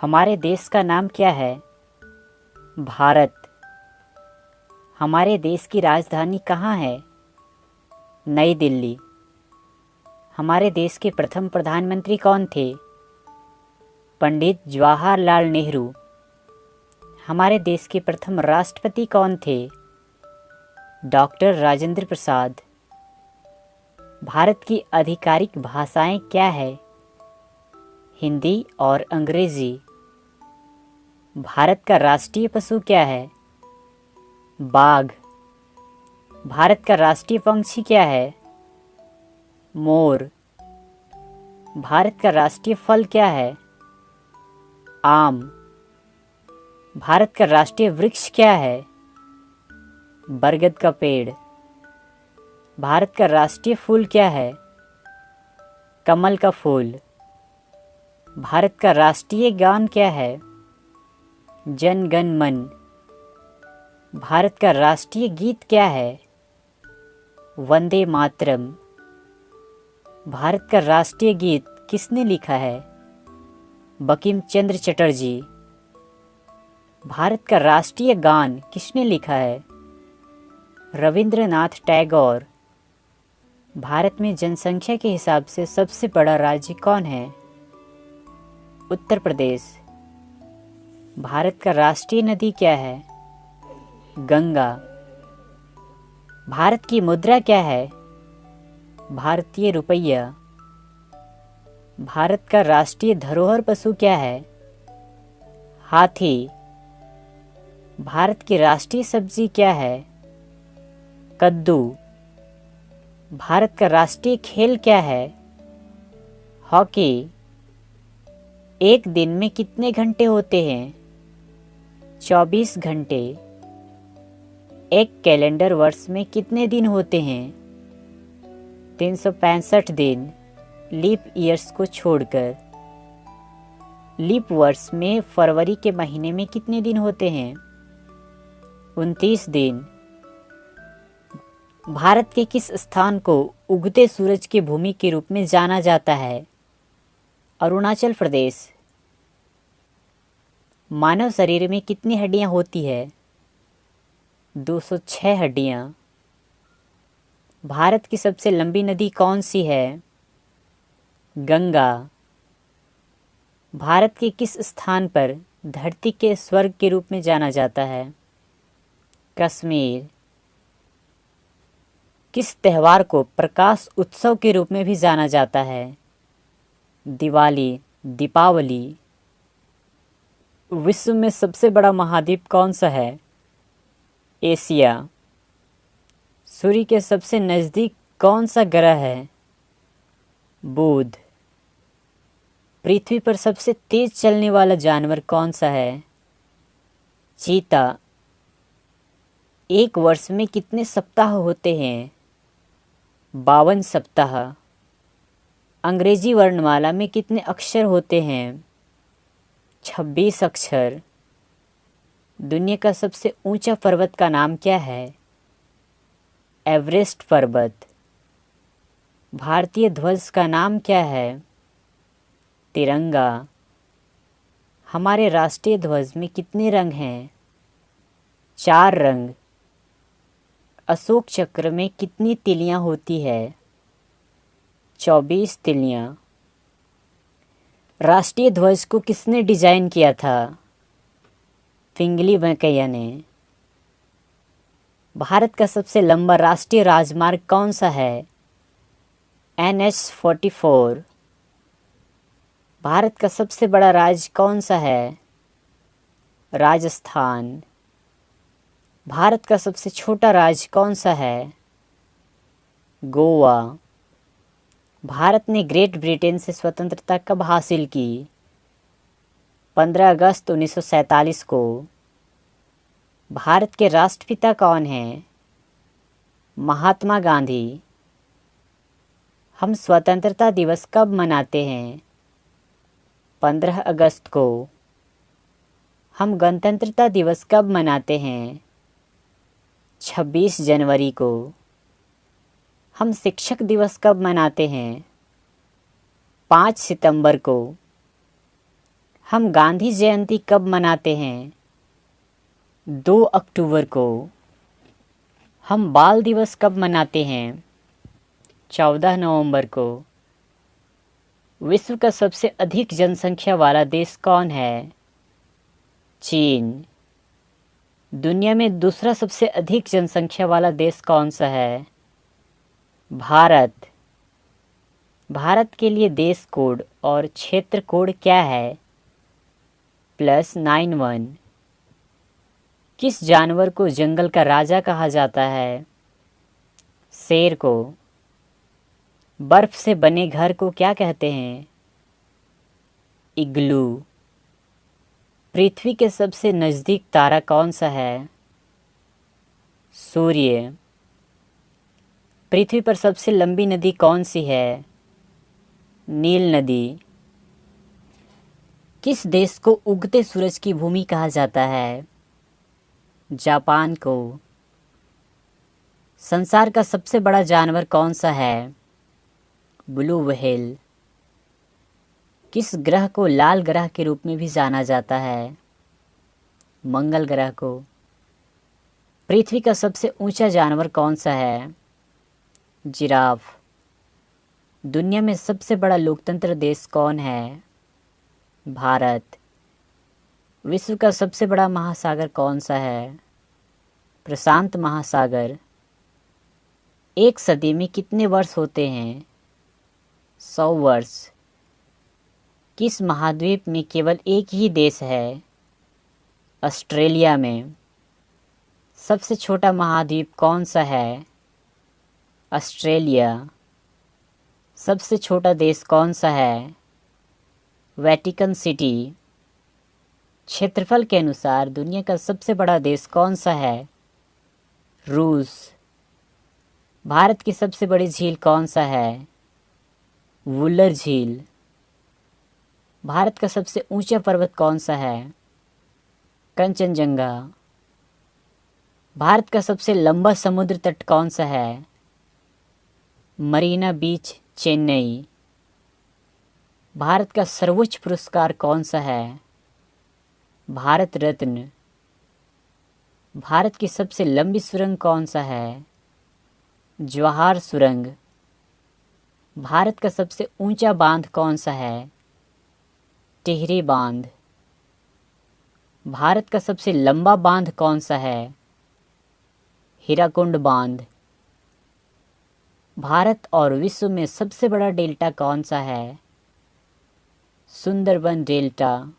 हमारे देश का नाम क्या है? भारत। हमारे देश की राजधानी कहाँ है? नई दिल्ली। हमारे देश के प्रथम प्रधानमंत्री कौन थे? पंडित जवाहरलाल नेहरू। हमारे देश के प्रथम राष्ट्रपति कौन थे? डॉक्टर राजेंद्र प्रसाद। भारत की आधिकारिक भाषाएं क्या है? हिंदी और अंग्रेजी। भारत का राष्ट्रीय पशु क्या है? बाघ। भारत का राष्ट्रीय पक्षी क्या है? मोर। भारत का राष्ट्रीय फल क्या है? आम। भारत का राष्ट्रीय वृक्ष क्या है? बरगद का पेड़। भारत का राष्ट्रीय फूल क्या है? कमल का फूल। भारत का राष्ट्रीय गान क्या है? जन गण मन। भारत का राष्ट्रीय गीत क्या है? वंदे मातरम। भारत का राष्ट्रीय गीत किसने लिखा है? बंकिम चंद्र चटर्जी। भारत का राष्ट्रीय गान किसने लिखा है? रविंद्रनाथ टैगोर। भारत में जनसंख्या के हिसाब से सबसे बड़ा राज्य कौन है? उत्तर प्रदेश। भारत का राष्ट्रीय नदी क्या है? गंगा। भारत की मुद्रा क्या है? भारतीय रुपया। भारत का राष्ट्रीय धरोहर पशु क्या है? हाथी। भारत की राष्ट्रीय सब्जी क्या है? कद्दू। भारत का राष्ट्रीय खेल क्या है? हॉकी। एक दिन में कितने घंटे होते हैं? 24 घंटे। एक कैलेंडर वर्ष में कितने दिन होते हैं? 365 दिन, लीप ईयर्स को छोड़कर। लीप वर्ष में फरवरी के महीने में कितने दिन होते हैं? 29 दिन। भारत के किस स्थान को उगते सूरज की भूमि के रूप में जाना जाता है? अरुणाचल प्रदेश। मानव शरीर में कितनी हड्डियां होती है? 206 हड्डियां। भारत की सबसे लंबी नदी कौन सी है? गंगा। भारत के किस स्थान पर धरती के स्वर्ग के रूप में जाना जाता है? कश्मीर। किस त्योहार को प्रकाश उत्सव के रूप में भी जाना जाता है? दिवाली, दीपावली। विश्व में सबसे बड़ा महाद्वीप कौन सा है? एशिया। सूर्य के सबसे नज़दीक कौन सा ग्रह है? बुध। पृथ्वी पर सबसे तेज चलने वाला जानवर कौन सा है? चीता। एक वर्ष में कितने सप्ताह होते हैं? 52 सप्ताह। अंग्रेजी वर्णमाला में कितने अक्षर होते हैं? 26 अक्षर। दुनिया का सबसे ऊंचा पर्वत का नाम क्या है? एवरेस्ट पर्वत। भारतीय ध्वज का नाम क्या है? तिरंगा। हमारे राष्ट्रीय ध्वज में कितने रंग हैं? 4 रंग। अशोक चक्र में कितनी तिलियां होती है? 24 तिलियां। राष्ट्रीय ध्वज को किसने डिजाइन किया था? पिंगली वेंकैया ने। भारत का सबसे लंबा राष्ट्रीय राजमार्ग कौन सा है? NH-44। भारत का सबसे बड़ा राज्य कौन सा है? राजस्थान। भारत का सबसे छोटा राज्य कौन सा है? गोवा। भारत ने ग्रेट ब्रिटेन से स्वतंत्रता कब हासिल की? 15 अगस्त 1947 को। भारत के राष्ट्रपिता कौन हैं? महात्मा गांधी। हम स्वतंत्रता दिवस कब मनाते हैं? 15 अगस्त को। हम गणतंत्रता दिवस कब मनाते हैं? 26 जनवरी को। हम शिक्षक दिवस कब मनाते हैं? 5 सितंबर को। हम गांधी जयंती कब मनाते हैं? 2 अक्टूबर को। हम बाल दिवस कब मनाते हैं? 14 नवंबर को। विश्व का सबसे अधिक जनसंख्या वाला देश कौन है? चीन। दुनिया में दूसरा सबसे अधिक जनसंख्या वाला देश कौन सा है? भारत। भारत के लिए देश कोड और क्षेत्र कोड क्या है? +91। किस जानवर को जंगल का राजा कहा जाता है? शेर को। बर्फ से बने घर को क्या कहते हैं? इग्लू। पृथ्वी के सबसे नज़दीक तारा कौन सा है? सूर्य। पृथ्वी पर सबसे लंबी नदी कौन सी है? नील नदी। किस देश को उगते सूरज की भूमि कहा जाता है? जापान को। संसार का सबसे बड़ा जानवर कौन सा है? Blue whale. किस ग्रह को लाल ग्रह के रूप में भी जाना जाता है? मंगल ग्रह को। पृथ्वी का सबसे ऊंचा जानवर कौन सा है? जिराफ। दुनिया में सबसे बड़ा लोकतंत्र देश कौन है? भारत। विश्व का सबसे बड़ा महासागर कौन सा है? प्रशांत महासागर। एक सदी में कितने वर्ष होते हैं? 100 वर्ष। किस महाद्वीप में केवल एक ही देश है? ऑस्ट्रेलिया में। सबसे छोटा महाद्वीप कौन सा है? ऑस्ट्रेलिया। सबसे छोटा देश कौन सा है? Vatican city. क्षेत्रफल के अनुसार दुनिया का सबसे बड़ा देश कौन सा है? रूस। भारत की सबसे बड़ी झील कौन सा है? वुलर झील। भारत का सबसे ऊंचा पर्वत कौन सा है? कंचनजंगा। भारत का सबसे लंबा समुद्र तट कौन सा है? मरीना बीच, चेन्नई। भारत का सर्वोच्च पुरस्कार कौन सा है? भारत रत्न। भारत की सबसे लंबी सुरंग कौन सा है? जवाहर सुरंग। भारत का सबसे ऊंचा बांध कौन सा है? टिहरी बांध। भारत का सबसे लंबा बांध कौन सा है? हीराकुंड बांध। भारत और विश्व में सबसे बड़ा डेल्टा कौन सा है? सुंदरबन डेल्टा।